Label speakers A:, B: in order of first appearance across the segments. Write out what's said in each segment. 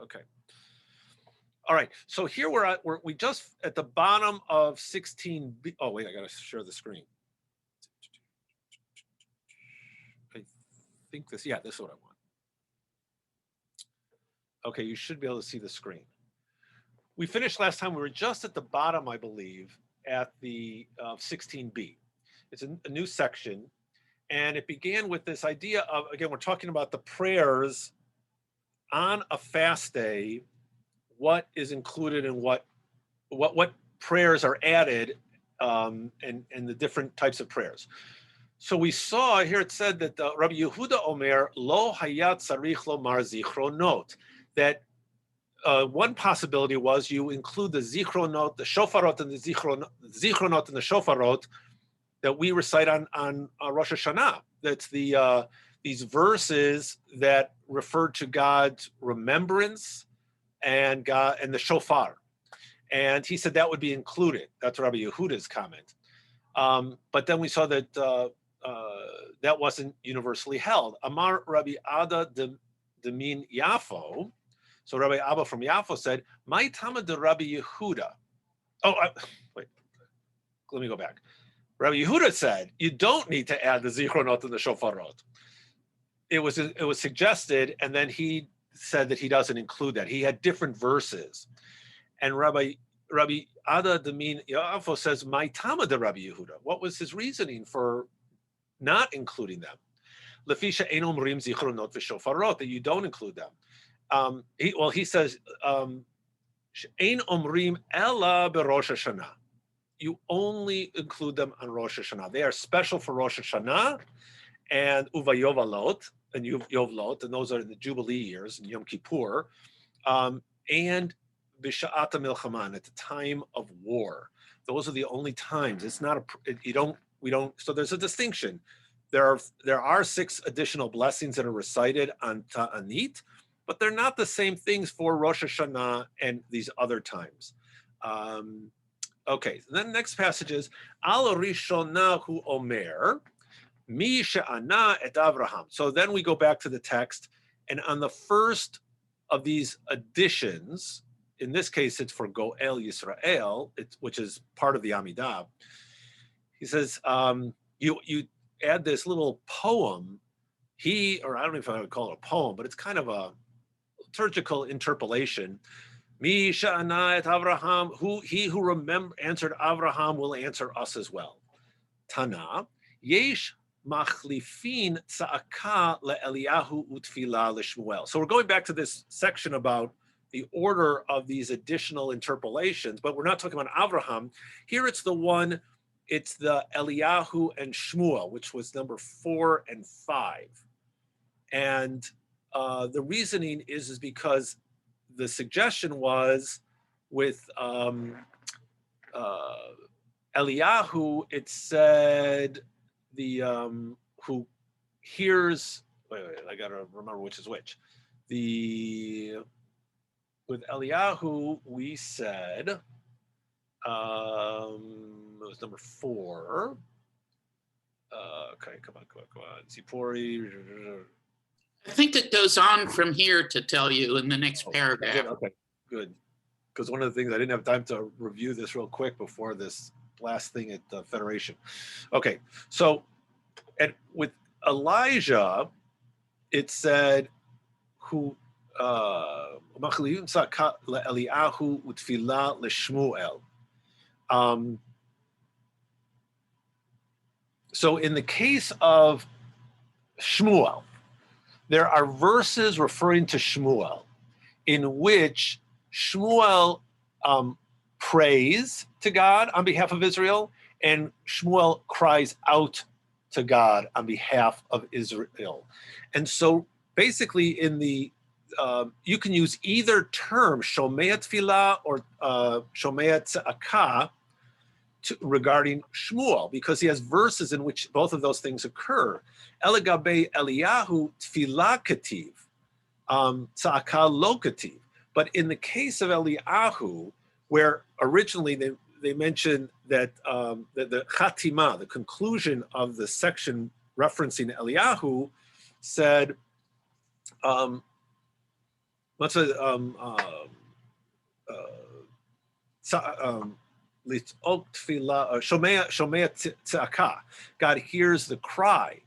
A: Okay. All right. So here we just at the bottom of 16b. Oh wait, I gotta share the screen. I think this. Yeah, this is what I want. Okay, you should be able to see the screen. We finished last time. We were just at the bottom, I believe, at the 16b. It's a new section, and it began with this idea of, again, we're talking about the prayers on a fast day. What is included and what prayers are added, and the different types of prayers. So we saw here it said that Rabbi Yehuda Omer lo hayat tzarich lomar zichronot, that one possibility was you include the zichronot, the shofarot, and the zichronot and the shofarot that we recite on Rosh Hashanah. That's these verses that refer to God's remembrance and God and the shofar. And he said that would be included. That's Rabbi Yehuda's comment. But then we saw that that wasn't universally held. Amar Rabbi Ada Demin Yafo. So Rabbi Abba from Yafo said, "My Tama de Rabbi Yehuda." Oh, wait. Let me go back. Rabbi Yehuda said you don't need to add the zichronot and the shofarot. It was suggested, and then he said that he doesn't include that. He had different verses, and Rabbi Ada Demin Yafo says, "My Tama de Rabbi Yehuda." What was his reasoning for not including them? Lefisha ein omrim zichronot v'shofarot, that you don't include them. He says, ein omrim ela beRosh Hashanah. You only include them on Rosh Hashanah. They are special for Rosh Hashanah and Uvayovalot and Yovlot, and those are the Jubilee years and Yom Kippur, and B'sha'ata milchaman, at the time of war. Those are the only times. It's not we don't. So there's a distinction. There are 6 additional blessings that are recited on Ta'anit, but they're not the same things for Rosh Hashanah and these other times. Okay, and then the next passage is Al Rishonahu Omer, Mi She'ana et Avraham. So then we go back to the text, and on the first of these additions, in this case it's for Goel Yisrael, which is part of the Amidah. He says, you add this little poem. I don't know if I would call it a poem, but it's kind of a liturgical interpolation. Mi she'ana et Avraham, he who answered Avraham will answer us as well. Tana, yesh machlifin tza'aka le'Eliyahu utfila leShmuel. So we're going back to this section about the order of these additional interpolations, but we're not talking about Avraham. Here it's the Eliyahu and Shmuel, which was number 4 and 5. And the reasoning is because the suggestion was with Eliyahu, it said who hears. Wait, I gotta remember which is which. With Eliyahu, we said it was number 4. Okay, come on. Zipori.
B: I think it goes on from here to tell you in the next paragraph.
A: Okay, good. Because one of the things, I didn't have time to review this real quick before this last thing at the Federation. Okay, so with Elijah, it said, who Eliyahu utfila leShmuel. So in the case of Shmuel, there are verses referring to Shmuel in which Shmuel prays to God on behalf of Israel, and Shmuel cries out to God on behalf of Israel. And so basically you can use either term, Shomea Tfilah or Shomea Tza'aka, regarding Shmuel, because he has verses in which both of those things occur. Elegabe Eliyahu Tfilah Kativ, Tza'aka Lo Kativ. But in the case of Eliyahu, where originally they mentioned that the Chatima, the conclusion of the section referencing Eliyahu, said, Matzah, Shomea tzaka. God hears the cry.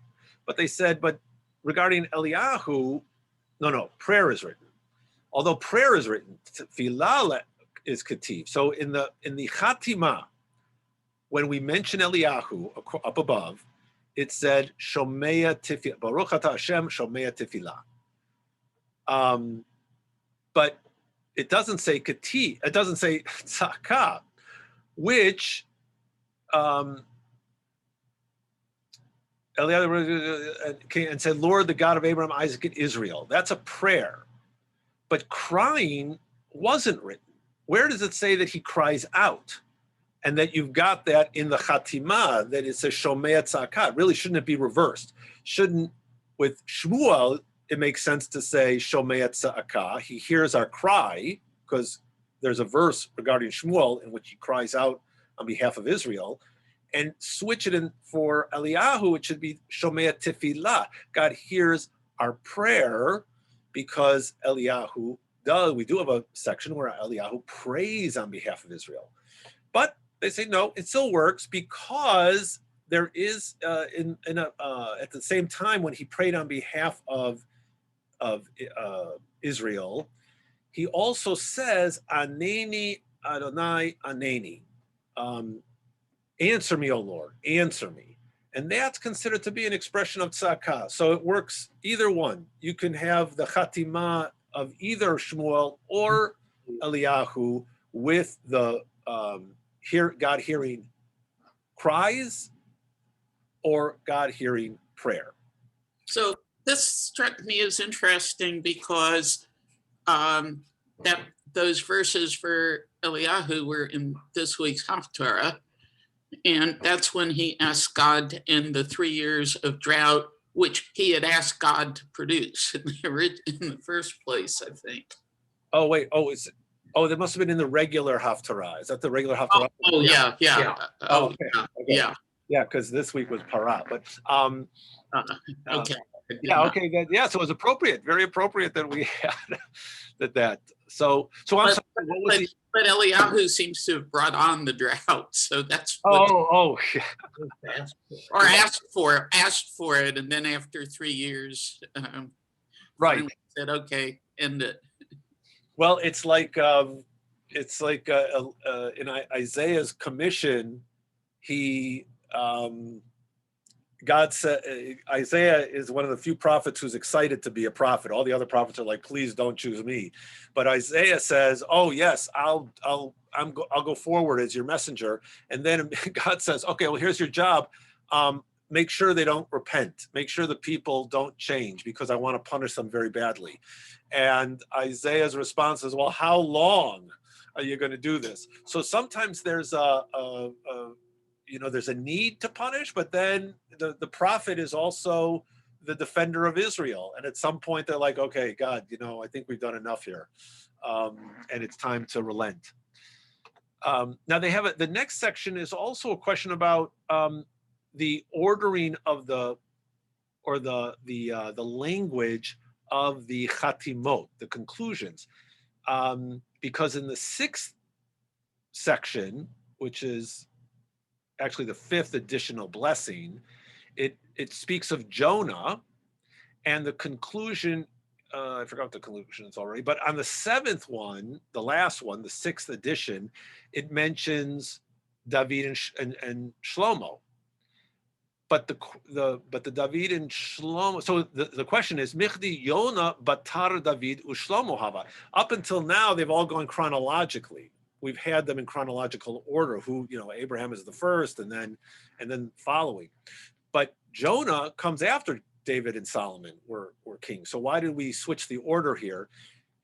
A: But they said, but regarding Eliyahu, no, prayer is written. Although prayer is written, tefillah is kativ. So in the Chatima, when we mention Eliyahu up above, it said Shomea tefillah. Baruch atah Hashem Shomea tefillah. But it doesn't say kati. It doesn't say tzaka, which Eliyahu and said, Lord, the God of Abraham, Isaac, and Israel. That's a prayer. But crying wasn't written. Where does it say that he cries out? And that you've got that in the Chatima, that it says Shomea tzaka. Really, shouldn't it be reversed? Shouldn't, with Shmuel, it makes sense to say Shomea tzaka. He hears our cry, because there's a verse regarding Shmuel in which he cries out on behalf of Israel. And switch it in for Eliyahu, it should be Shomea tefillah. God hears our prayer, because Eliyahu does. We do have a section where Eliyahu prays on behalf of Israel. But they say, no, it still works, because there is, at the same time, when he prayed on behalf of Israel, he also says, Aneni Adonai Aneni. Answer me, O Lord, answer me. And that's considered to be an expression of tzaka. So it works either one. You can have the Chatima of either Shmuel or Eliyahu with the God hearing cries or God hearing prayer.
B: So this struck me as interesting because that those verses for Eliyahu were in this week's Haftarah. And that's when he asked God to end the 3 years of drought, which he had asked God to produce in the first place, I think.
A: Oh, wait. That must have been in the regular Haftarah. Is that the regular Haftarah?
B: Yeah.
A: Okay.
B: Yeah.
A: Yeah, because this week was Parah. But
B: Okay.
A: So it was appropriate, very appropriate that we had that. So I'm sorry, what was
B: but Eliyahu seems to have brought on the drought, so that's
A: yeah.
B: Or asked for it, and then after 3 years,
A: right,
B: said, okay, end it.
A: Well, it's like in Isaiah's commission, God said, Isaiah is one of the few prophets who's excited to be a prophet. All the other prophets are like, please don't choose me. But Isaiah says, oh yes, I'll go forward as your messenger. And then God says, okay, well, here's your job. Make sure they don't repent. Make sure the people don't change, because I want to punish them very badly. And Isaiah's response is, well, how long are you going to do this? So sometimes there's there's a need to punish, but then the prophet is also the defender of Israel. And at some point they're like, okay, God, I think we've done enough here. And it's time to relent. Now they have the next section is also a question about the ordering of the language of the Chatimot, the conclusions. Because in the 6th section, which is actually the 5th additional blessing, it speaks of Jonah, and the conclusion, I forgot the conclusions already, but on the 7th one, the last one, the 6th edition, it mentions David and Shlomo. But the David and Shlomo, so the question is, Michdi Yona Batar David uShlomo Hava. Up until now, they've all gone chronologically. We've had them in chronological order. Abraham is the first, and then following. But Jonah comes after David and Solomon were kings. So why did we switch the order here?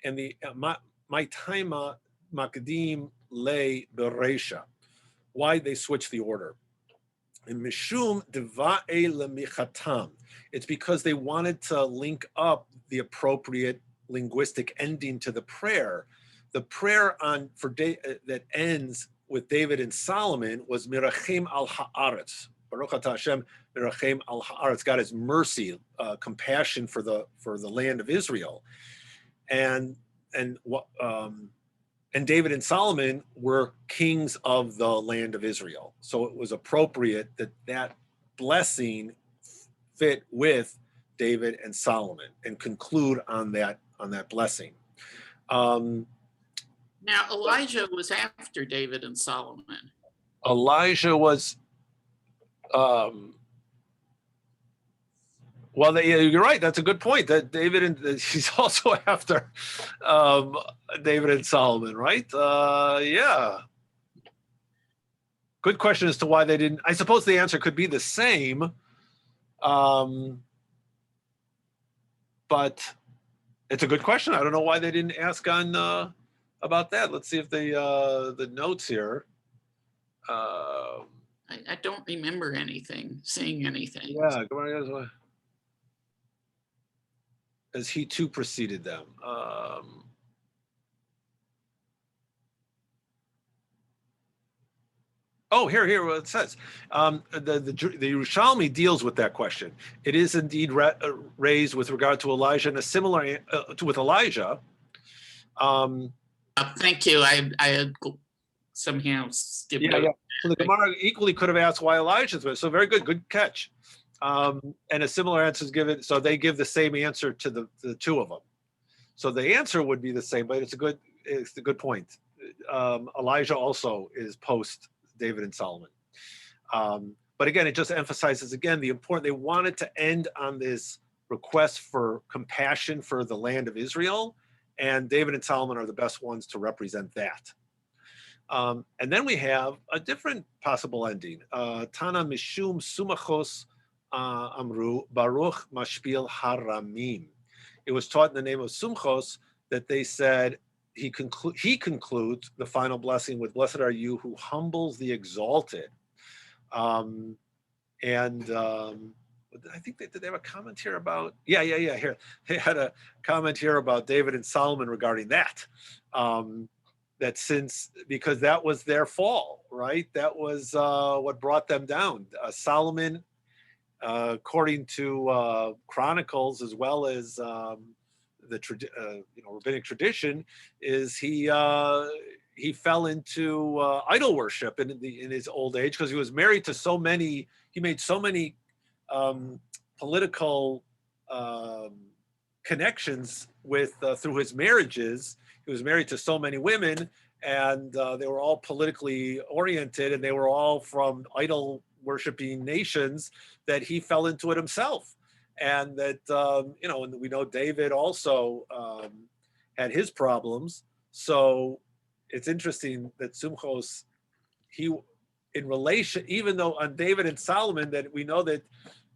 A: And the my taima makdim le beresha. Why they switch the order? And mishum deva'e lemichatam. It's because they wanted to link up the appropriate linguistic ending to the prayer. The prayer that ends with David and Solomon was Mirachem al Haaretz. Baruch atah Hashem Mirachem al Haaretz. God has mercy, compassion for the land of Israel. And and David and Solomon were kings of the land of Israel. So it was appropriate that that blessing fit with David and Solomon and conclude on that blessing.
B: Now, Elijah was after David and Solomon.
A: Elijah was, well, you're right. That's a good point. That David and he's also after David and Solomon, right? Yeah. Good question as to why they didn't. I suppose the answer could be the same, but it's a good question. I don't know why they didn't ask on about that. Let's see if the notes here.
B: I don't remember seeing anything.
A: Yeah, as he too preceded them. Oh, here what it says. The Yerushalmi deals with that question. It is indeed raised with regard to Elijah and a similar with Elijah.
B: Thank you. I had somehow skipped over.
A: Yeah. So the Gemara equally could have asked why Elijah's with. So very good catch. And a similar answer is given. So they give the same answer to the two of them. So the answer would be the same, but it's a good point. Elijah also is post David and Solomon. But again, it just emphasizes again the important. They wanted to end on this request for compassion for the land of Israel, and David and Solomon are the best ones to represent that. And then we have a different possible ending. Tana mishum sumachos amru baruch mashpil haramim. It was taught in the name of Sumchos that they said he concludes the final blessing with "Blessed are you who humbles the exalted." I think did they have a comment here about? Yeah. Here they had a comment here about David and Solomon regarding that. That because that was their fall, right? That was what brought them down. Solomon, according to Chronicles as well as the rabbinic tradition, is he fell into idol worship in his old age because he was married to so many. He made so many political connections with through his marriages. He was married to so many women, and they were all politically oriented, and they were all from idol worshiping nations, that he fell into it himself. And that, and we know David also had his problems. So it's interesting that Sumchos, in relation, even though on David and Solomon, that we know that,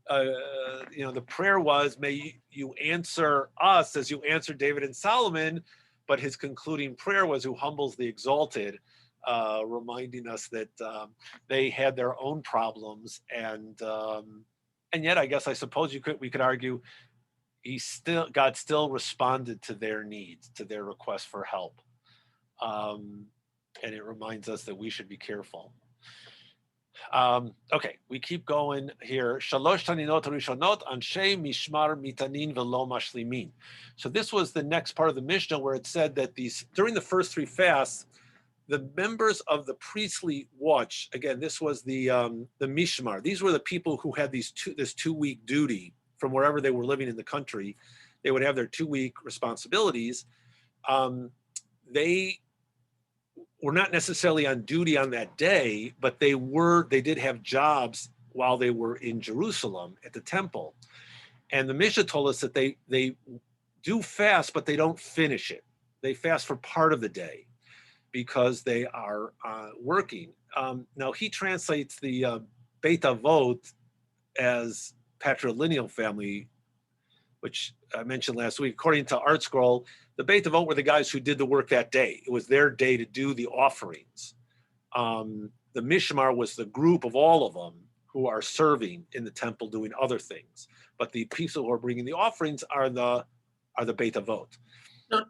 A: the prayer was, may you answer us as you answered David and Solomon, but his concluding prayer was, who humbles the exalted, reminding us that they had their own problems, and yet I suppose we could argue God still responded to their needs, to their request for help, and it reminds us that we should be careful. Okay, we keep going here. Shalosh taninot rishonot anshe mishmar mitanin velo mashlimin. So this was the next part of the Mishnah where it said that during the first three fasts, the members of the priestly watch, again, this was the mishmar. These were the people who had this 2-week duty from wherever they were living in the country. They would have their 2-week responsibilities. They were not necessarily on duty on that day, but they did have jobs while they were in Jerusalem at the temple. And the Mishnah told us that they do fast, but they don't finish it. They fast for part of the day because they are working. Now he translates the Beit Avot as patrilineal family, which I mentioned last week. According to Art Scroll, the Beit Avot were the guys who did the work that day. It was their day to do the offerings. The Mishmar was the group of all of them who are serving in the temple doing other things. But the people who are bringing the offerings are the Beit Avot.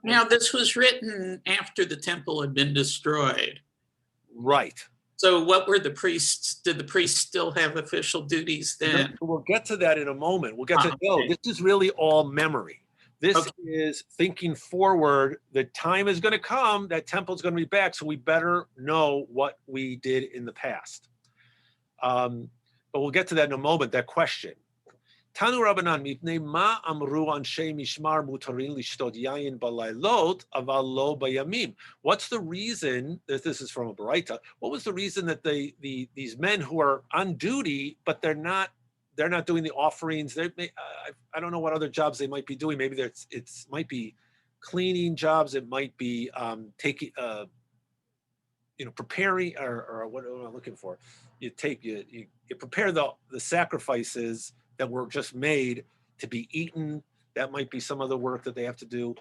B: Now, this was written after the temple had been destroyed.
A: Right.
B: So what were the priests? Did the priests still have official duties then?
A: We'll get to that in a moment. We'll get to,
B: Okay.
A: no, this is really all memory. This
B: Okay.
A: is thinking forward. The time is going to come that temple is going to be back, so we better know what we did in the past. But we'll get to that in a moment, that question. Tanu Rabbanan, mipnei ma amru anshe mishmar mutarin lishtot yayin balaylot aval lo bayamim. What's the reason that this is from a Baraita? What was the reason that these men who are on duty, but they're not doing the offerings? I don't know what other jobs they might be doing. Maybe it might be cleaning jobs. It might be taking preparing, or what am I looking for? You prepare the sacrifices that were just made to be eaten. That might be some of the work that they have to do.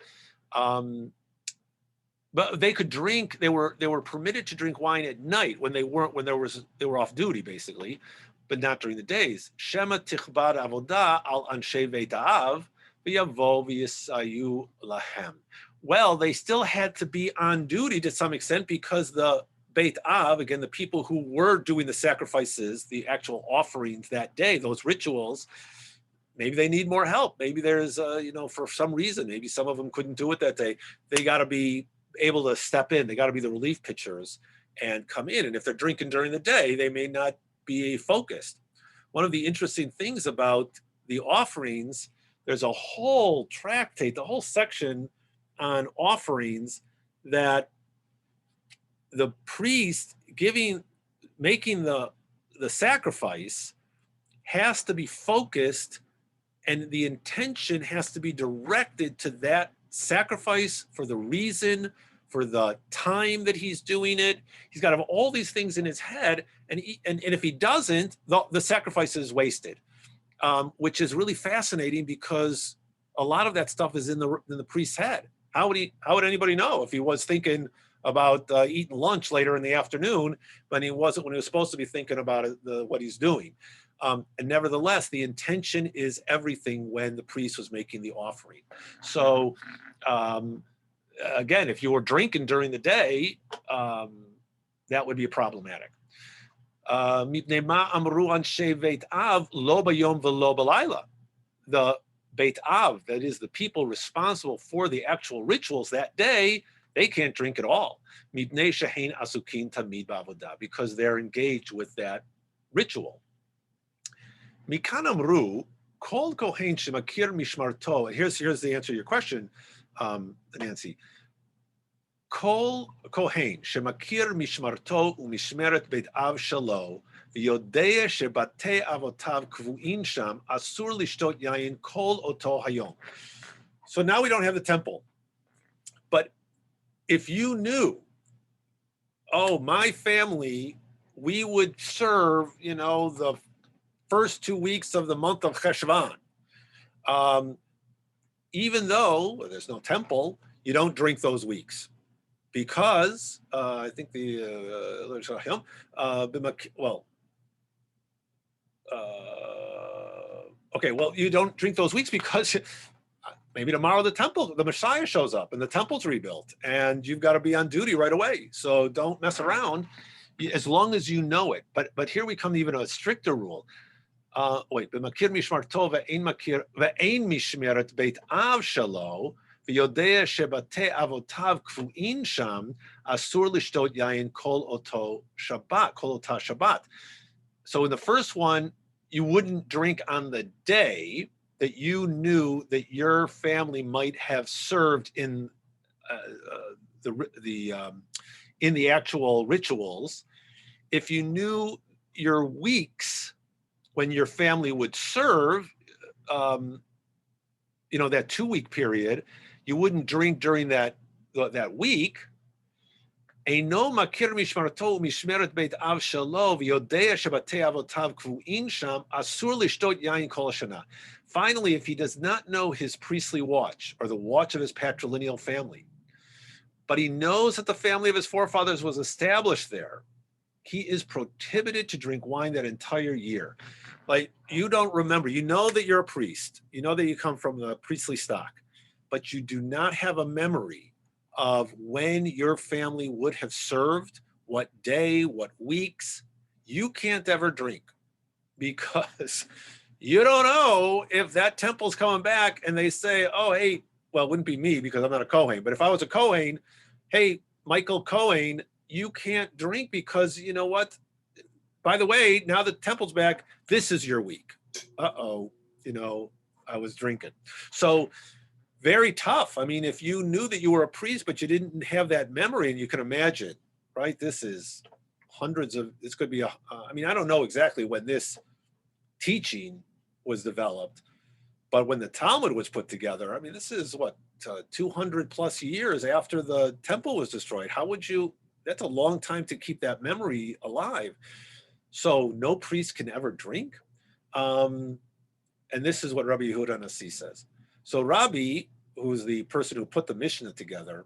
A: But they could drink. They were permitted to drink wine at night when they were off duty, basically, but not during the days. Shema tichbad avodah al anshe veit ha'av v'yavo v'yisayu lahem. Well, they still had to be on duty to some extent because the Beit Av, again, the people who were doing the sacrifices, the actual offerings that day, those rituals, maybe they need more help. Maybe there's, for some reason, maybe some of them couldn't do it that day. They got to be able to step in. They got to be the relief pitchers and come in. And if they're drinking during the day, they may not be focused. One of the interesting things about the offerings, there's a whole tractate, the whole section on offerings that the priest making the sacrifice has to be focused, and the intention has to be directed to that sacrifice for the reason, for the time that he's doing it. He's got to have all these things in his head, and if he doesn't, the sacrifice is wasted, which is really fascinating because a lot of that stuff is in the priest's head. How would anybody know if he was thinking about eating lunch later in the afternoon when he was supposed to be thinking about what he's doing? And nevertheless, the intention is everything when the priest was making the offering. So again, if you were drinking during the day, that would be problematic. The Beit Av, that is the people responsible for the actual rituals that day, they can't drink at all. Because they're engaged with that ritual. Mikan amru, kol kohen shemakir mishmarto. Here's the answer to your question, Nancy. Kol kohen shemakir mishmarto umishmeret Beit Av shalo v'yodea shebate avotav kvuin sham asur lishtot yayin kol oto hayom. So now we don't have the temple, but if you knew, oh, my family, we would serve, the first 2 weeks of the month of Cheshvan, even though there's no temple, you don't drink those weeks because I think you don't drink those weeks because maybe tomorrow the Messiah shows up and the temple's rebuilt and you've got to be on duty right away. So don't mess around as long as you know it. But here we come to even a stricter rule. B'makir mishmarto ve'ein mishmeret Beit Av shalo v'yodea shebate avotav kvuin sham asur lishtot yayin kol ota Shabbat. So in the first one, you wouldn't drink on the day that you knew that your family might have served in the actual rituals. If you knew your weeks when your family would serve, that 2-week period, you wouldn't drink during that week. Finally, if he does not know his priestly watch or the watch of his patrilineal family, but he knows that the family of his forefathers was established there, he is prohibited to drink wine that entire year. Like, you don't remember, you know that you're a priest, you know that you come from the priestly stock, but you do not have a memory of when your family would have served, what day, what weeks. You can't ever drink because You don't know if that temple's coming back and they say, oh, hey, well, it wouldn't be me because I'm not a Kohen, but if I was a Kohen, hey, Michael Cohen, you can't drink because you know what? By the way, now the temple's back, this is your week. Uh-oh, I was drinking. So very tough. I mean, if you knew that you were a priest, but you didn't have that memory, and you can imagine, right? This is this could be I don't know exactly when this teaching was developed, but when the Talmud was put together, I mean, this is what, 200 plus years after the temple was destroyed. How would that's a long time to keep that memory alive. So no priest can ever drink. And this is what Rabbi Yehuda Nasi says. So Rabbi, who's the person who put the Mishnah together,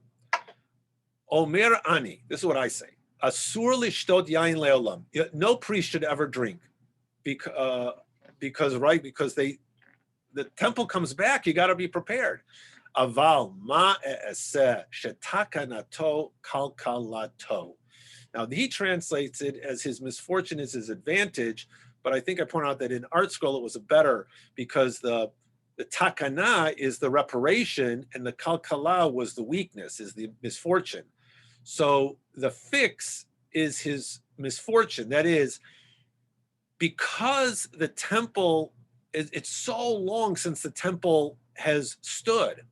A: Omer Ani, this is what I say, Asur lishtot yain leolam. No priest should ever drink because the temple comes back, you got to be prepared. Aval ma e'eseh shetakanato kalkalato. Now he translates it as his misfortune is his advantage, but I think I point out that in Art Scroll it was a better because the takana is the reparation and the kalkala was the weakness, is the misfortune. So the fix is his misfortune. That is, because the temple, it's so long since the temple has stood,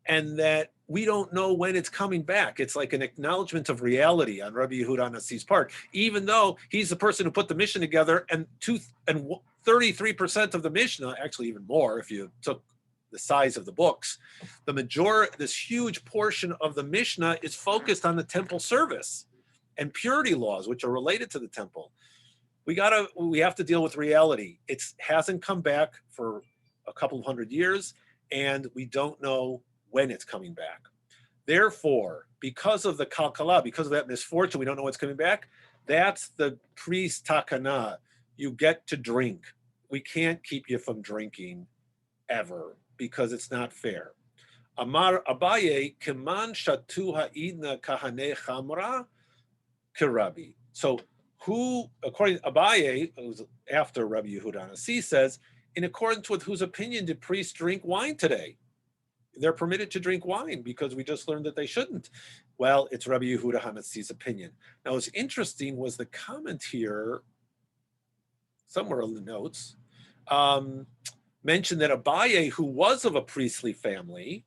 A: and that we don't know when it's coming back. It's like an acknowledgement of reality on Rabbi Yehuda Nasi's part, even though he's the person who put the Mishnah together, and 33% of the Mishnah, actually even more if you took the size of the books, this huge portion of the Mishnah is focused on the temple service and purity laws, which are related to the temple. We have to deal with reality. It hasn't come back for a couple of 100 years, and we don't know when it's coming back. Therefore, because of the kalkala, because of that misfortune, we don't know what's coming back. That's the priest takana. You get to drink. We can't keep you from drinking ever because it's not fair. Amar Abaye, Keman shatu ha'idna kahane chamra kirabi. So who, according to Abaye, who's after Rabbi Yehuda Nasi, says, in accordance with whose opinion did priests drink wine today? They're permitted to drink wine because we just learned that they shouldn't. Well, it's Rabbi Yehuda Hanasi's opinion. Now, what's interesting was the comment here, somewhere in the notes, mentioned that Abaye, who was of a priestly family,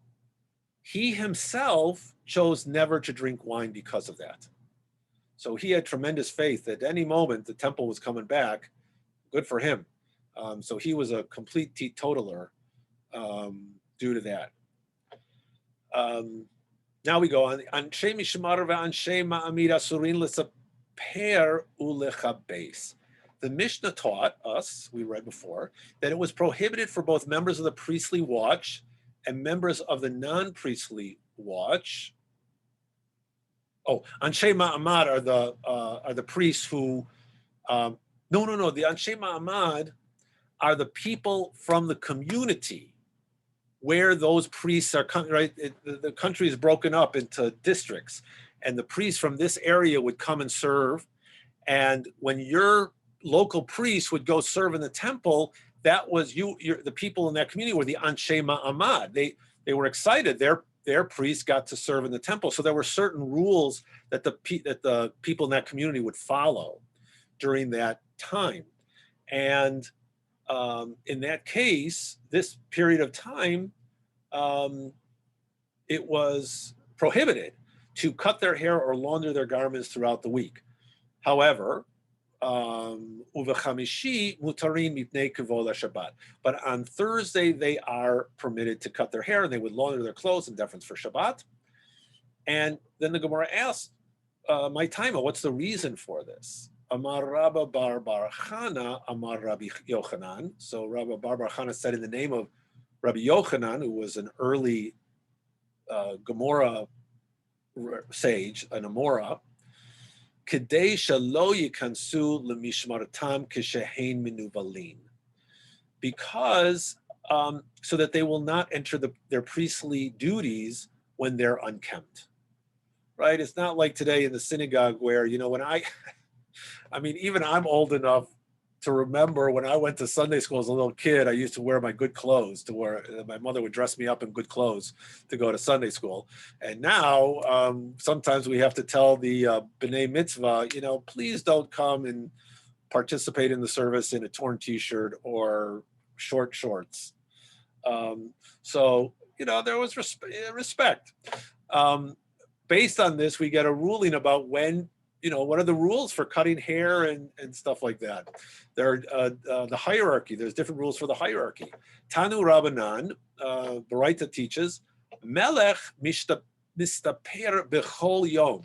A: he himself chose never to drink wine because of that. So he had tremendous faith that at any moment the temple was coming back. Good for him. So he was a complete teetotaler due to that. Now we go on. Anshe mishmar ve'anshe ma'amid asurin l'saper u'lechabes. The Mishnah taught us, we read before, that it was prohibited for both members of the priestly watch and members of the non-priestly watch. Oh, Anshe Ma'amad are the priests who, no. The Anshe Ma'amad are the people from the community where those priests are coming, right? The country is broken up into districts, and the priests from this area would come and serve. And when your local priest would go serve in the temple, that was the people in that community were the Anshe Ma'amad. They were excited. Their priests got to serve in the temple. So there were certain rules that the people in that community would follow during that time. And in that case, this period of time, it was prohibited to cut their hair or launder their garments throughout the week. However, uvechamishi mutarin mipnei kavod Shabbat. But on Thursday, they are permitted to cut their hair and they would launder their clothes in deference for Shabbat. And then the Gemara asked, my taima, what's the reason for this? Amar Rabba bar bar Chana, Amar Rabbi Yochanan. So Rabba bar bar Chana said in the name of Rabbi Yochanan, who was an early Gemara sage, an Amora, Kedei shalo yikansu lemishmartam kishehein minuvalin, because so that they will not enter their priestly duties when they're unkempt. Right? It's not like today in the synagogue where, when even I'm old enough to remember when I went to Sunday school as a little kid, I used to wear my good clothes to wear. My mother would dress me up in good clothes to go to Sunday school. And now sometimes we have to tell the B'nai Mitzvah, please don't come and participate in the service in a torn t-shirt or short shorts. So, there was respect. Based on this, we get a ruling about when, what are the rules for cutting hair and stuff like that. There are the hierarchy. There's different rules for the hierarchy. Tanu Rabbanan, Baraita teaches, Melech mistaper bechol yom.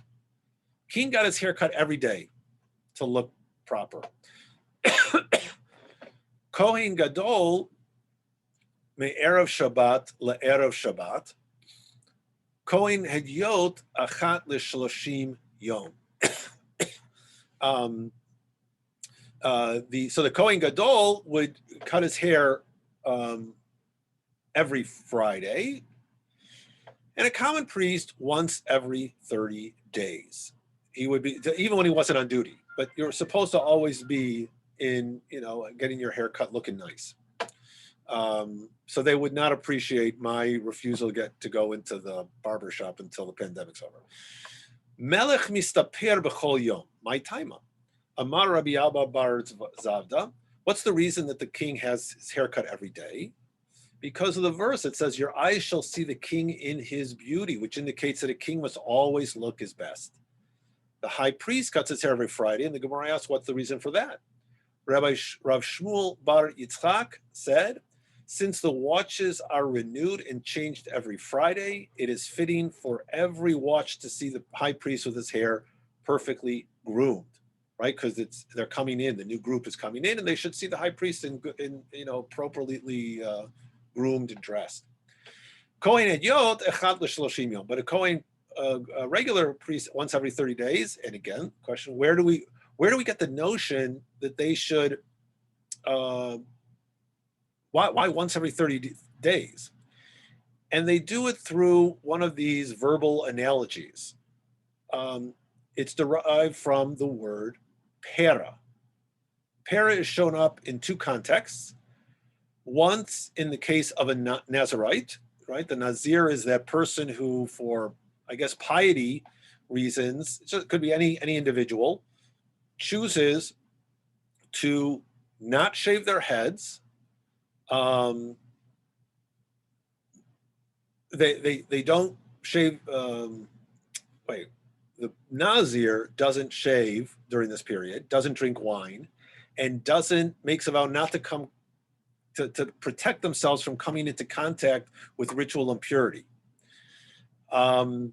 A: King got his hair cut every day to look proper. Kohen Gadol me'erev Shabbat le'erev Shabbat. Kohen Hedyot achat l'shloshim yom. So the Kohen Gadol would cut his hair every Friday, and a common priest once every 30 days. He would be, even when he wasn't on duty, but you're supposed to always be in, getting your hair cut looking nice. So they would not appreciate my refusal to go into the barber shop until the pandemic's over. Melech mistaper b'chol yom. My time. Amar Rabbi Abba bar Zavda. What's the reason that the king has his haircut every day? Because of the verse, it says, your eyes shall see the king in his beauty, which indicates that a king must always look his best. The high priest cuts his hair every Friday, and the Gemara asks, what's the reason for that? Rav Shmuel bar Yitzchak said, since the watches are renewed and changed every Friday, it is fitting for every watch to see the high priest with his hair perfectly groomed, right? Because they're coming in, the new group is coming in, and they should see the high priest in appropriately groomed and dressed. Kohen Hedyot echad l'shloshim yom, but a Kohen, a regular priest, once every 30 days. And again, question: where do we get the notion that they should? Why once every 30 days? And they do it through one of these verbal analogies. It's derived from the word pera. Pera is shown up in two contexts. Once in the case of a Nazirite, right? The Nazir is that person who, for, I guess, piety reasons, so it could be any individual, chooses to not shave their heads. They don't shave. The Nazir doesn't shave during this period, doesn't drink wine, and makes a vow not to come to protect themselves from coming into contact with ritual impurity. And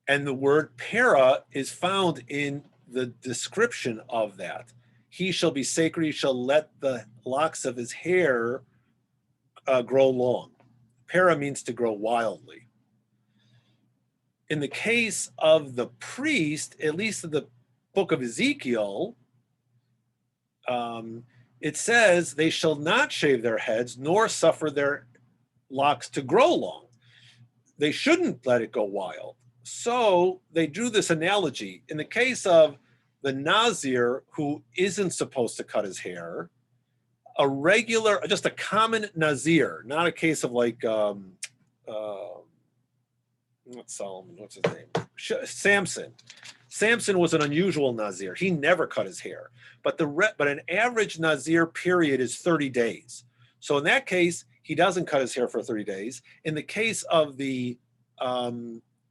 A: the word para is found in the description of that. He shall be sacred, he shall let the locks of his hair grow long. Para means to grow wildly. In the case of the priest, at least in the book of Ezekiel, it says they shall not shave their heads nor suffer their locks to grow long. They shouldn't let it go wild. So they drew this analogy. In the case of the Nazir who isn't supposed to cut his hair, just a common Nazir, not a case of like, not Solomon, what's his name? Samson. Samson was an unusual Nazir. He never cut his hair. But an average Nazir period is 30 days. So in that case, he doesn't cut his hair for 30 days. In the case of the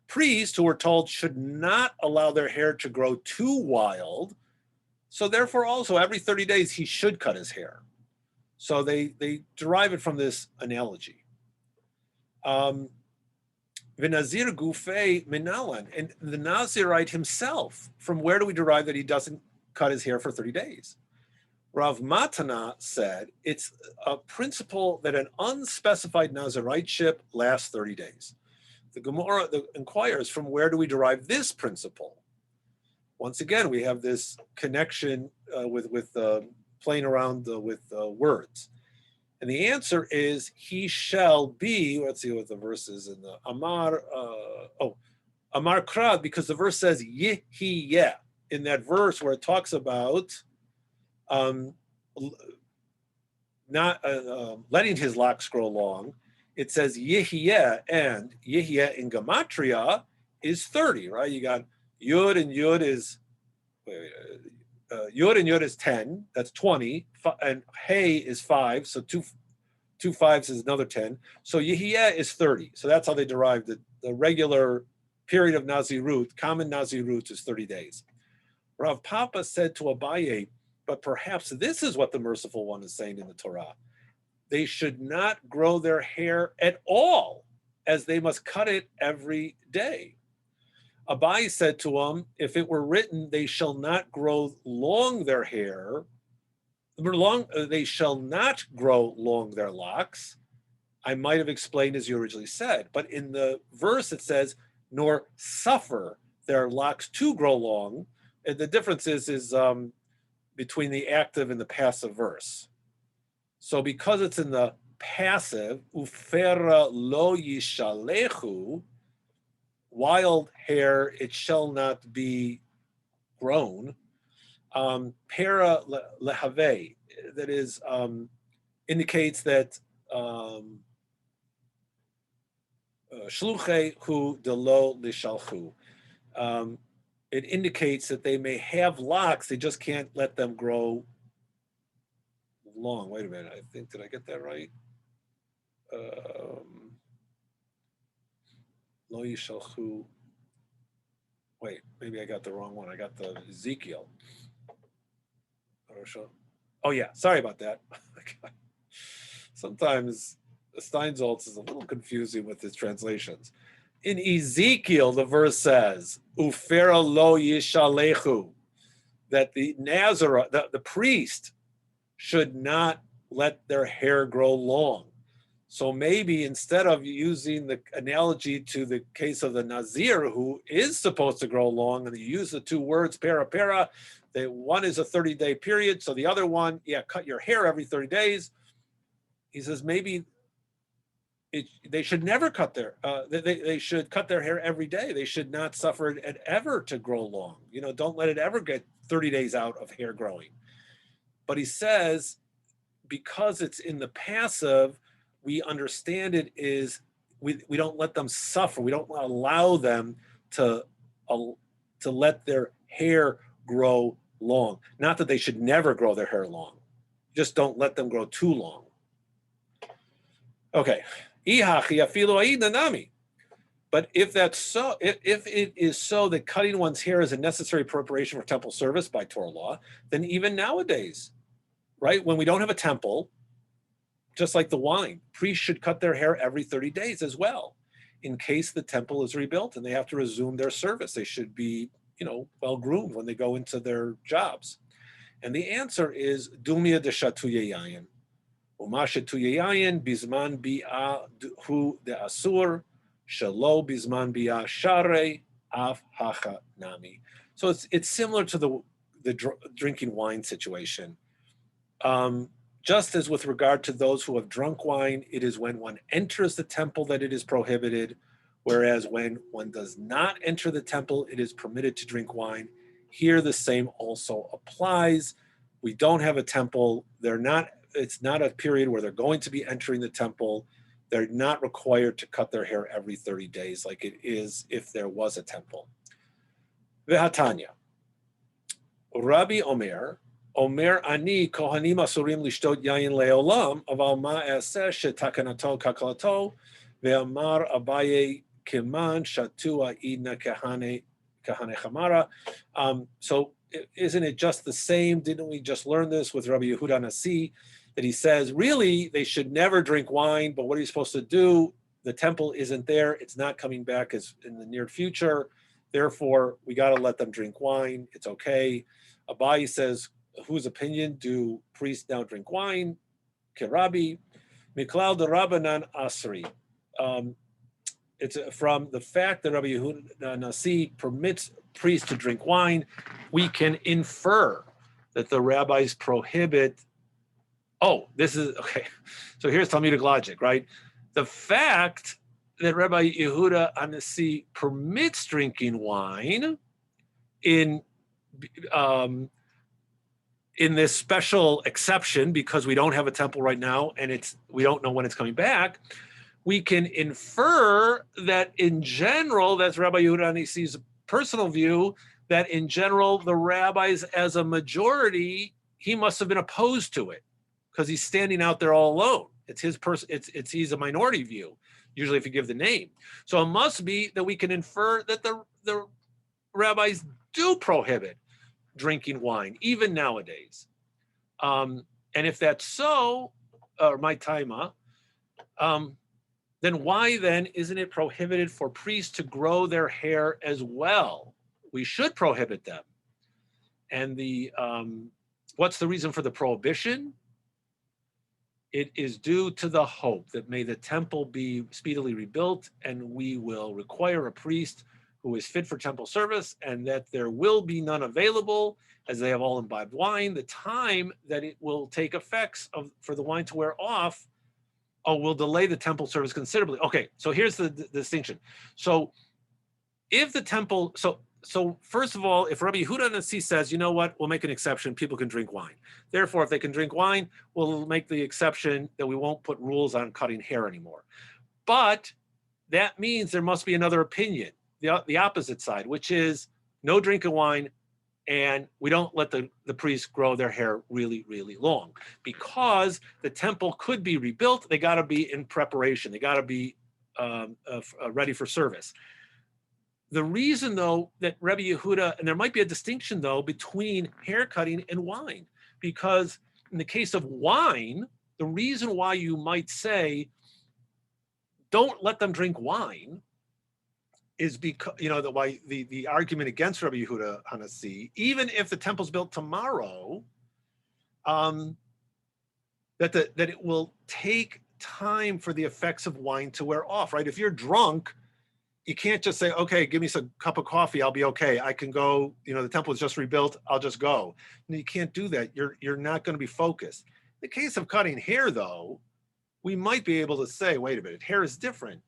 A: priests who were told should not allow their hair to grow too wild, so therefore also every 30 days he should cut his hair. So they derive it from this analogy. V'nazir gufei minalan, and the Nazirite himself, from where do we derive that he doesn't cut his hair for 30 days? Rav Matana said it's a principle that an unspecified Naziriteship lasts 30 days. The Gemara inquires, from where do we derive this principle? Once again, we have this connection with playing around with words. And the answer is, he shall be, let's see what the verse is in the Amar Krad, because the verse says, Yeh, in that verse where it talks about um, not letting his locks grow long, it says Yehieh, and Yehieh in Gematria is 30, right? You got Yud, and Yud is Yud and Yud is 10, that's 20, and Hey is 5, so two fives is another 10. So Yehieh is 30. So that's how they derived it. The regular period of Nazirut, common Nazirut, is 30 days. Rav Papa said to Abaye, but perhaps this is what the merciful one is saying in the Torah. They should not grow their hair at all, as they must cut it every day. Abaye said to him, if it were written, they shall not grow long their hair, they shall not grow long their locks, I might have explained as you originally said. But in the verse it says, nor suffer their locks to grow long. And the difference is between the active and the passive verse. So because it's in the passive, ufera lo yishalechu, wild hair, it shall not be grown. Para lehave, that is, indicates that shluche hu delo lishalchu. It indicates that they may have locks, they just can't let them grow long. Wait a minute, I think, did I get that right? Lo yishalchu. Wait, maybe I got the wrong one. I got the Ezekiel. Oh yeah, sorry about that. Sometimes Steinsaltz is a little confusing with his translations. In Ezekiel, the verse says, Ufera lo yishalechu, that the Nazareth, the priest, should not let their hair grow long. So maybe instead of using the analogy to the case of the Nazir, who is supposed to grow long, and you use the two words, para, that one is a 30-day period, so the other one, yeah, cut your hair every 30 days. He says maybe they should never cut their, they should cut their hair every day. They should not suffer it ever to grow long. You know, don't let it ever get 30 days out of hair growing. But he says, because it's in the passive, we understand it is, we don't let them suffer. We don't allow them to let their hair grow long. Not that they should never grow their hair long. Just don't let them grow too long. Okay. But if that's so, if it is so that cutting one's hair is a necessary preparation for temple service by Torah law, then even nowadays, right, when we don't have a temple, just like the wine, priests should cut their hair every 30 days as well, in case the temple is rebuilt and they have to resume their service. They should be, well groomed when they go into their jobs. And the answer is Dumia de Shatuye Yayin. Umasha Tuyayin Bisman Bi'a Hu de Asur, Shalo Bisman Bi'a Share Af Hacha Nami. So it's similar to the drinking wine situation. Just as with regard to those who have drunk wine, it is when one enters the temple that it is prohibited, whereas when one does not enter the temple, it is permitted to drink wine. Here, the same also applies. We don't have a temple. It's not a period where they're going to be entering the temple. They're not required to cut their hair every 30 days like it is if there was a temple. Vehatanya. Rabbi Omer ani kohanim asurim lishtot yayin leolam, aval ma'aseh shetakanato kakalato, ve'amar Abaye kiman shatua idna kahane chamara. So isn't it just the same? Didn't we just learn this with Rabbi Yehuda Nasi, that he says, really, they should never drink wine, but what are you supposed to do? The temple isn't there. It's not coming back as in the near future. Therefore, we got to let them drink wine. It's okay. Abaye says, whose opinion do priests now drink wine? Kerabi, Miklal de Rabbanan Asri. It's from the fact that Rabbi Yehuda Nasi permits priests to drink wine, we can infer that the rabbis prohibit. Oh, this is okay. So here's Talmudic logic, right? The fact that Rabbi Yehuda Nasi permits drinking wine in this special exception, because we don't have a temple right now and we don't know when it's coming back, we can infer that in general, that's Rabbi Yehuda Hanasi's personal view, that in general, the rabbis as a majority, he must have been opposed to it because he's standing out there all alone. It's his person, he's a minority view, usually if you give the name. So it must be that we can infer that the rabbis do prohibit drinking wine, even nowadays. And if that's so, or my taima, then why then isn't it prohibited for priests to grow their hair as well? We should prohibit them. And what's the reason for the prohibition? It is due to the hope that may the temple be speedily rebuilt, and we will require a priest who is fit for temple service, and that there will be none available, as they have all imbibed wine. The time that it will take effects for the wine to wear off, will delay the temple service considerably. Okay, so here's the distinction. So if the temple, so first of all, if Rabbi Yehuda Hanasi says, you know what, we'll make an exception, people can drink wine. Therefore, if they can drink wine, we'll make the exception that we won't put rules on cutting hair anymore. But that means there must be another opinion, the opposite side, which is no drinking wine, and we don't let the priests grow their hair really, really long, because the temple could be rebuilt. They got to be in preparation. They got to be ready for service. The reason, though, that Rabbi Yehuda, and there might be a distinction, though, between hair cutting and wine, because in the case of wine, the reason why you might say, don't let them drink wine, is because, why the argument against Rabbi Yehuda Hanasi, even if the temple's built tomorrow, that it will take time for the effects of wine to wear off, right? If you're drunk, you can't just say, okay, give me some cup of coffee, I'll be okay. I can go, the temple is just rebuilt, I'll just go. And you can't do that. You're not going to be focused. In the case of cutting hair, though, we might be able to say, wait a minute, hair is different.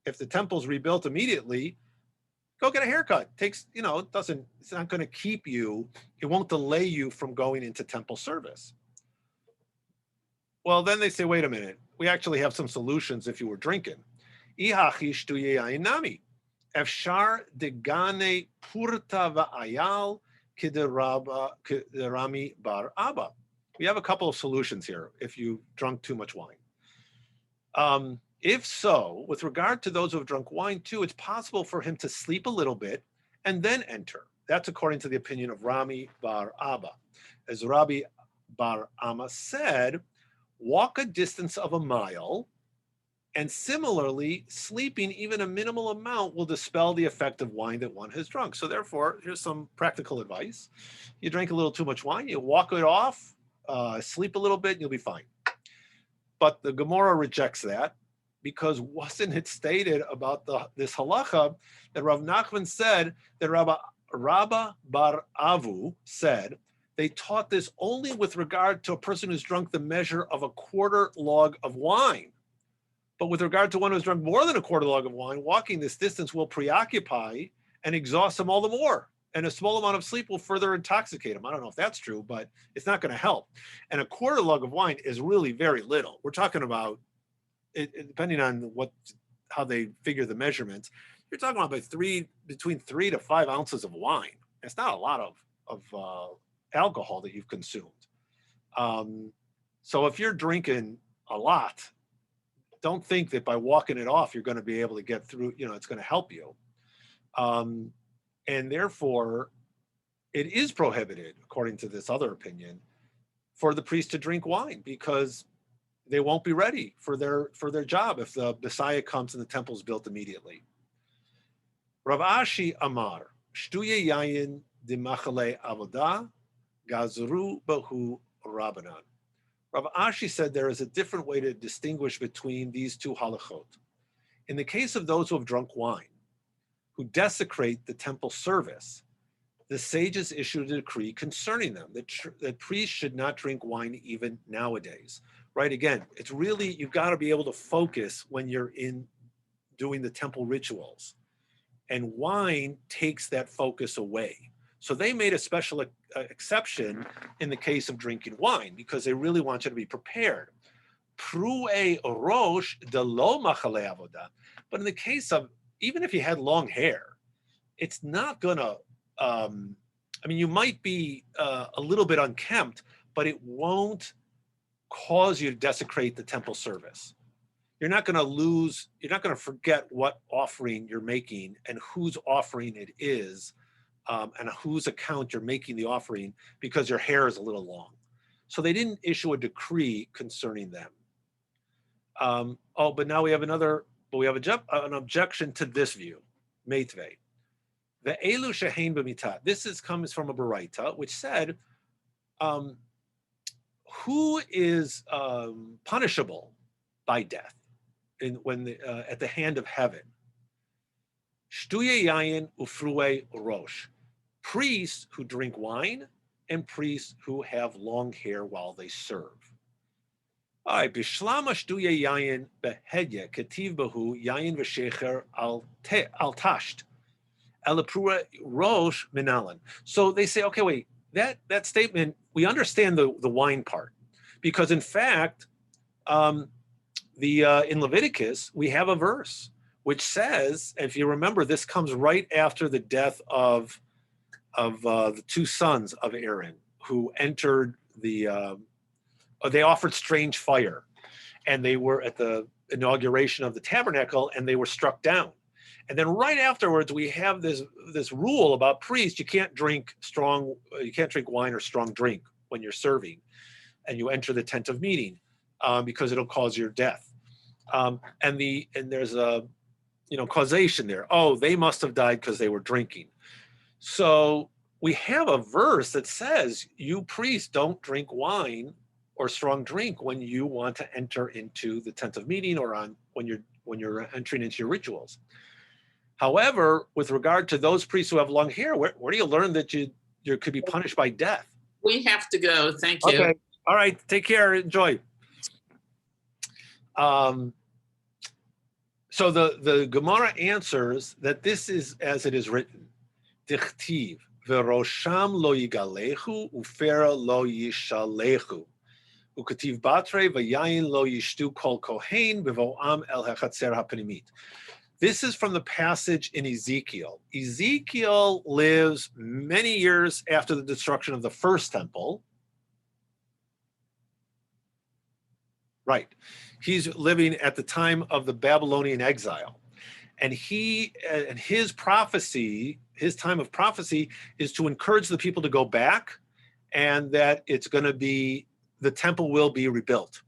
A: If the temple's rebuilt immediately, go get a haircut. It's not going to keep you, it won't delay you from going into temple service. Well, then they say, wait a minute, we actually have some solutions if you were drinking. Efshar degane purta va'ayal kiderami bar abba. We have a couple of solutions here if you drunk too much wine. If so, with regard to those who have drunk wine too, it's possible for him to sleep a little bit and then enter. That's according to the opinion of Rami bar Abba. As Rabbi bar Amma said, walk a distance of a mile, and similarly, sleeping even a minimal amount will dispel the effect of wine that one has drunk. So therefore, here's some practical advice. You drink a little too much wine, you walk it off, sleep a little bit, and you'll be fine. But the Gemara rejects that, because wasn't it stated about this halacha that Rav Nachman said that Rabba bar Avu said they taught this only with regard to a person who's drunk the measure of a quarter log of wine. But with regard to one who's drunk more than a quarter log of wine, walking this distance will preoccupy and exhaust him all the more. And a small amount of sleep will further intoxicate him. I don't know if that's true, but it's not going to help. And a quarter log of wine is really very little. We're talking about, depending on how they figure the measurements, you're talking about between 3 to 5 ounces of wine. It's not a lot of alcohol that you've consumed. So if you're drinking a lot, don't think that by walking it off, you're going to be able to get through, it's going to help you. And therefore, it is prohibited, according to this other opinion, for the priest to drink wine, because they won't be ready for their job if the Messiah comes and the temple is built immediately. Rav Ashi Amar, Shtuye Yayin de Machale Avodah, Gazru Bahu Rabbanan. Rav Ashi said there is a different way to distinguish between these two halachot. In the case of those who have drunk wine, who desecrate the temple service, the sages issued a decree concerning them, that priests should not drink wine even nowadays. Right? Again, it's really, you've got to be able to focus when you're in doing the temple rituals. And wine takes that focus away. So they made a special exception in the case of drinking wine because they really want you to be prepared. Prue rosh de lo machale avoda. But in the case of, even if you had long hair, it's not gonna, I mean, you might be a little bit unkempt, but it won't cause you to desecrate the temple service. You're not going to lose, you're not going to forget what offering you're making and whose offering it is, and whose account you're making the offering because your hair is a little long. So they didn't issue a decree concerning them. But now we have an objection to this view, Meitvei. The elu shehein b'mitah. This comes from a Baraita, which said, who is punishable by death at the hand of heaven? Shtuye yayin ufrue rosh. Priests who drink wine and priests who have long hair while they serve. Bishlama shtuye yayin behedye ketiv bahu yayin v'shecher al tasht. Rosh minalan. So they say, okay, wait, that statement, we understand the wine part, because in fact, in Leviticus, we have a verse which says, if you remember, this comes right after the death of the two sons of Aaron who entered they offered strange fire, and they were at the inauguration of the tabernacle, and they were struck down. And then right afterwards, we have this rule about priests: you can't drink wine or strong drink when you're serving, and you enter the tent of meeting, because it'll cause your death. And there's a causation there. Oh, they must have died because they were drinking. So we have a verse that says, you priests don't drink wine or strong drink when you want to enter into the tent of meeting or when you're entering into your rituals. However, with regard to those priests who have long hair, where do you learn that you could be punished by death?
B: We have to go. Thank you.
A: Okay. All right. Take care. Enjoy. So the Gemara answers that this is as it is written. Dichtiv v'rosham lo yigalechu ufera lo yishalechu ukativ batre v'yayin lo yishtu kol kohen b'vo'am el hachatzer hapnimit. This is from the passage in Ezekiel. Ezekiel lives many years after the destruction of the first temple. Right. He's living at the time of the Babylonian exile. And his prophecy, his time of prophecy, is to encourage the people to go back, and that the temple will be rebuilt.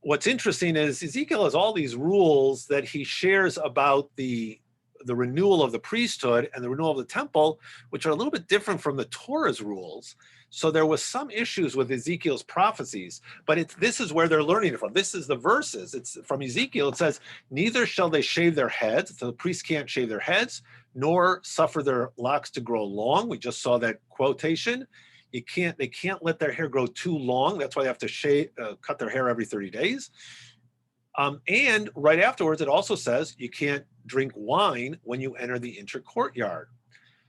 A: What's interesting is Ezekiel has all these rules that he shares about the renewal of the priesthood and the renewal of the temple, which are a little bit different from the Torah's rules. So there was some issues with Ezekiel's prophecies, but this is where they're learning it from. This is the verses. It's from Ezekiel. It says, neither shall they shave their heads. So the priests can't shave their heads, nor suffer their locks to grow long. We just saw that quotation. They can't let their hair grow too long. That's why they have to cut their hair every 30 days. And right afterwards, it also says you can't drink wine when you enter the inner courtyard.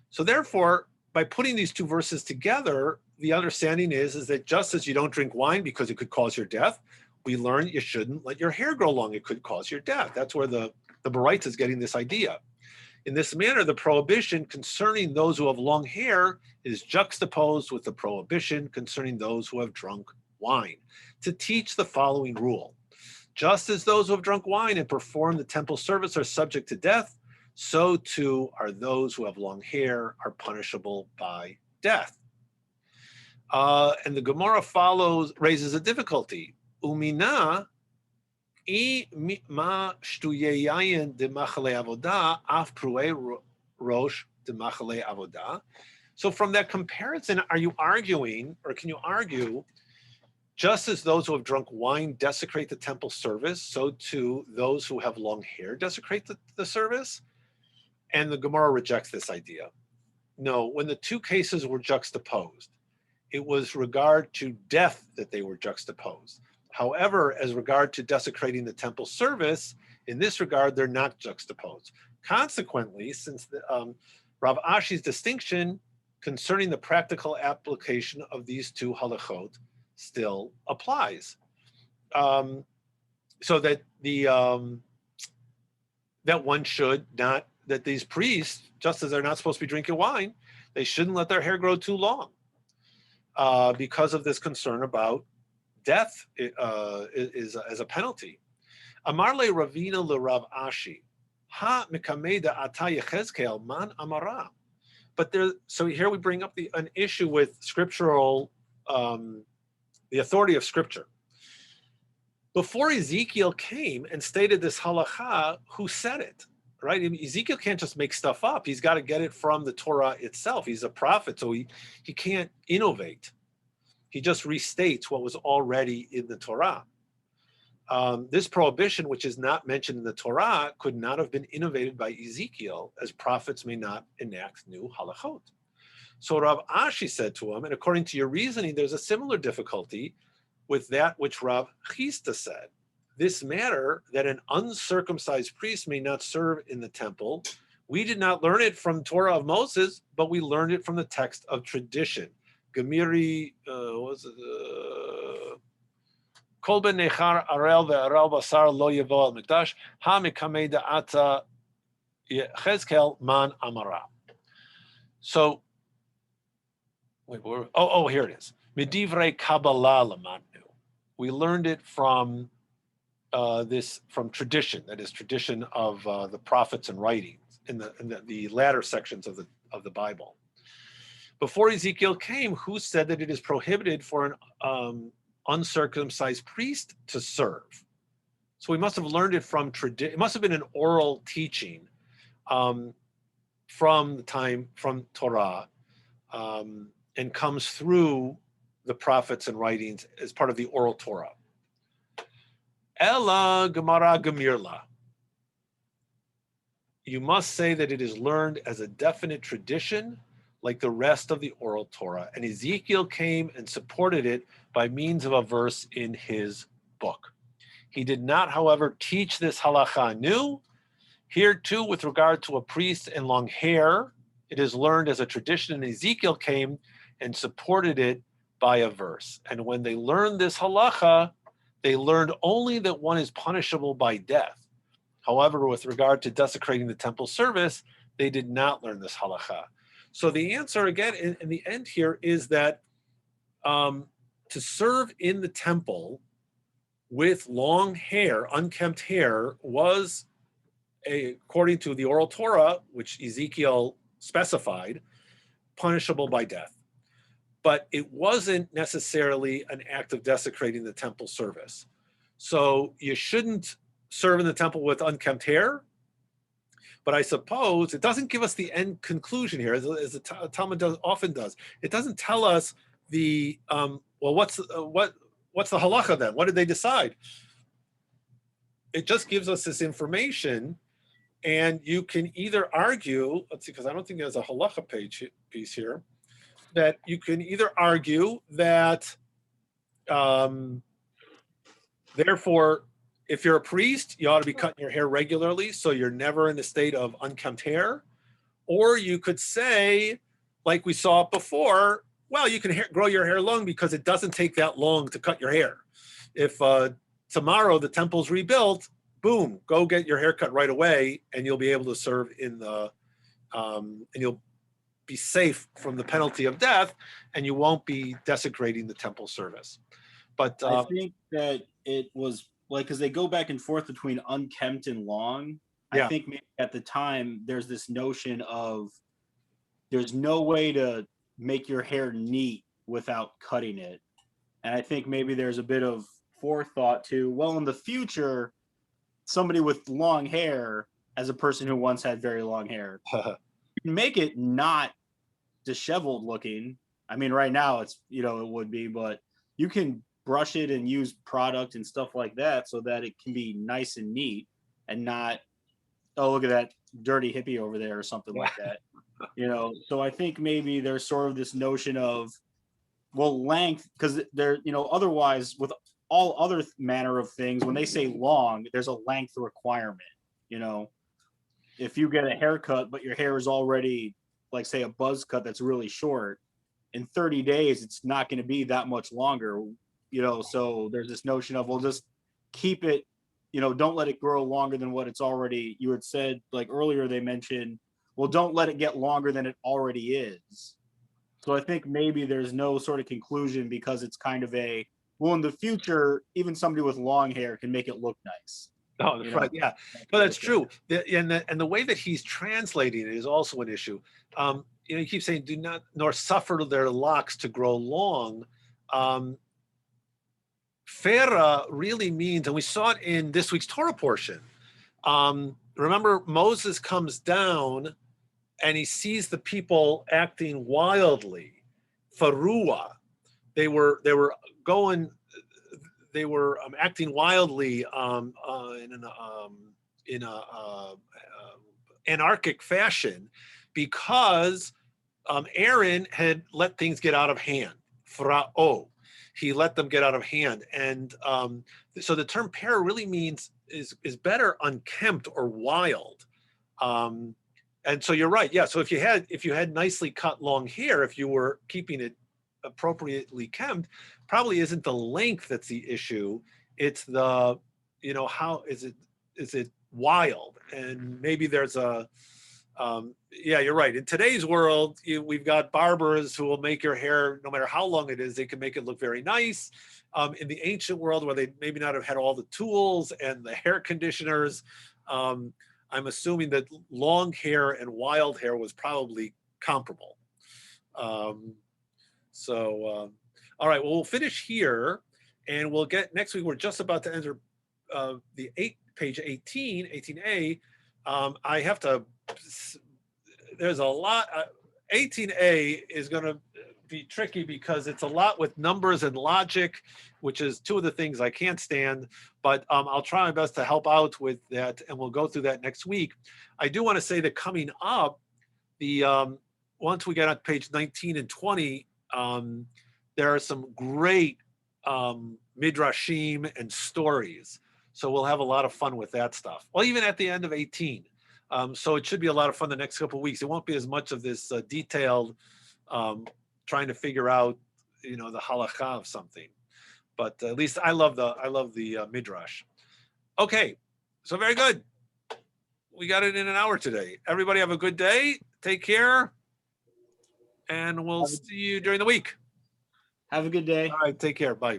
A: So therefore, by putting these two verses together, the understanding is that just as you don't drink wine because it could cause your death, we learn you shouldn't let your hair grow long. It could cause your death. That's where the Baraita is getting this idea. In this manner, the prohibition concerning those who have long hair is juxtaposed with the prohibition concerning those who have drunk wine, to teach the following rule. Just as those who have drunk wine and perform the temple service are subject to death, so too are those who have long hair are punishable by death. And the Gemara raises a difficulty. Umina ma shtuye yayin de machale avoda af prue rosh de machale avoda. So from that comparison, are you arguing, or can you argue, just as those who have drunk wine desecrate the temple service, so too those who have long hair desecrate the service? And the Gemara rejects this idea. No, when the two cases were juxtaposed, it was regard to death that they were juxtaposed. However, as regard to desecrating the temple service, in this regard, they're not juxtaposed. Consequently, since Rav Ashi's distinction concerning the practical application of these two halachot still applies. So that that one should not, that these priests, just as they're not supposed to be drinking wine, they shouldn't let their hair grow too long because of this concern about death is as a penalty. Amar le Ravina le Rav Ashi, ha mikameda ata Yechezkel man amara. But there, so here we bring up an issue with scriptural, the authority of scripture. Before Ezekiel came and stated this halacha, who said it? Right? Ezekiel can't just make stuff up. He's got to get it from the Torah itself. He's a prophet, so he can't innovate. He just restates what was already in the Torah. This prohibition, which is not mentioned in the Torah, could not have been innovated by Ezekiel, as prophets may not enact new halachot. So Rav Ashi said to him, and according to your reasoning, there's a similar difficulty with that which Rav Chisda said. This matter that an uncircumcised priest may not serve in the temple, we did not learn it from Torah of Moses, but we learned it from the text of tradition. Gemiri, Kol ben nechar arel ve'arel basar lo yevo al mikdash, ha mikamei da'ata Yechezkel man amara. So, wait, here it is. Medivrei Kabbalah lamanu. We learned it from from tradition, that is tradition of the prophets and writings in the latter sections of the Bible. Before Ezekiel came, who said that it is prohibited for an uncircumcised priest to serve? So we must have learned it from tradition. It must have been an oral teaching from Torah, and comes through the prophets and writings as part of the oral Torah. Ella Gemara Gemirla. You must say that it is learned as a definite tradition, like the rest of the oral Torah. And Ezekiel came and supported it by means of a verse in his book. He did not, however, teach this halacha anew. Here too, with regard to a priest and long hair, it is learned as a tradition, and Ezekiel came and supported it by a verse. And when they learned this halacha, they learned only that one is punishable by death. However, with regard to desecrating the temple service, they did not learn this halacha. So the answer, again, in the end here, is that to serve in the temple with long hair, unkempt hair, was, according to the oral Torah, which Ezekiel specified, punishable by death. But it wasn't necessarily an act of desecrating the temple service. So you shouldn't serve in the temple with unkempt hair. But I suppose it doesn't give us the end conclusion here, as the Talmud often does. It doesn't tell us what's the halacha then? What did they decide? It just gives us this information, and you can either argue. Let's see, because I don't think there's a halacha piece here. That you can either argue that, therefore, if you're a priest, you ought to be cutting your hair regularly, so you're never in a state of unkempt hair. Or you could say, like we saw before, well, you can grow your hair long because it doesn't take that long to cut your hair. If tomorrow the temple's rebuilt, boom, go get your hair cut right away, and you'll be able to serve in the, and you'll be safe from the penalty of death, and you won't be desecrating the temple service. But
C: I think that it was like, because they go back and forth between unkempt and long. Yeah. I think maybe at the time there's this notion of there's no way to make your hair neat without cutting it. And I think maybe there's a bit of forethought to, well, in the future, somebody with long hair, as a person who once had very long hair, you can make it not disheveled looking. I mean, right now it's, it would be, but you can brush it and use product and stuff like that so that it can be nice and neat and not, oh, look at that dirty hippie over there or something like that. So I think maybe there's sort of this notion of, well, length, because there, otherwise with all other manner of things, when they say long, there's a length requirement. If you get a haircut, but your hair is already like say a buzz cut that's really short, in 30 days, it's not going to be that much longer, so there's this notion of, we'll just keep it, don't let it grow longer than what it's already, you had said, like earlier, they mentioned, well, don't let it get longer than it already is. So I think maybe there's no sort of conclusion because it's kind of well, in the future, even somebody with long hair can make it look nice.
A: Oh, that's right. Yeah, no, that's true. And the way that he's translating it is also an issue. You keep saying, "Do not nor suffer their locks to grow long." Fera really means, and we saw it in this week's Torah portion. Remember, Moses comes down and he sees the people acting wildly. Farua, they were acting wildly in a anarchic fashion because Aaron had let things get out of hand. Fra'o, he let them get out of hand, and so the term para really means is better unkempt or wild. And so you're right. Yeah. So if you had nicely cut long hair, if you were keeping it appropriately kempt, probably isn't the length that's the issue. It's the, how is it wild? And maybe there's yeah, you're right. In today's world, we've got barbers who will make your hair, no matter how long it is, they can make it look very nice. In the ancient world, where they maybe not have had all the tools and the hair conditioners, I'm assuming that long hair and wild hair was probably comparable. All right, well, we'll finish here, and we'll get next week. We're just about to enter page 18, 18A. I have to, there's a lot. 18A is going to be tricky because it's a lot with numbers and logic, which is two of the things I can't stand, but I'll try my best to help out with that, and we'll go through that next week. I do want to say that coming up, once we get on page 19 and 20, there are some great midrashim and stories. So we'll have a lot of fun with that stuff. Well, even at the end of 18. So it should be a lot of fun the next couple of weeks. It won't be as much of this detailed trying to figure out, the halakha of something. But at least I love the midrash. Okay, so very good. We got it in an hour today. Everybody have a good day. Take care. And we'll see you during the week.
C: Have a good day.
A: All right, take care. Bye.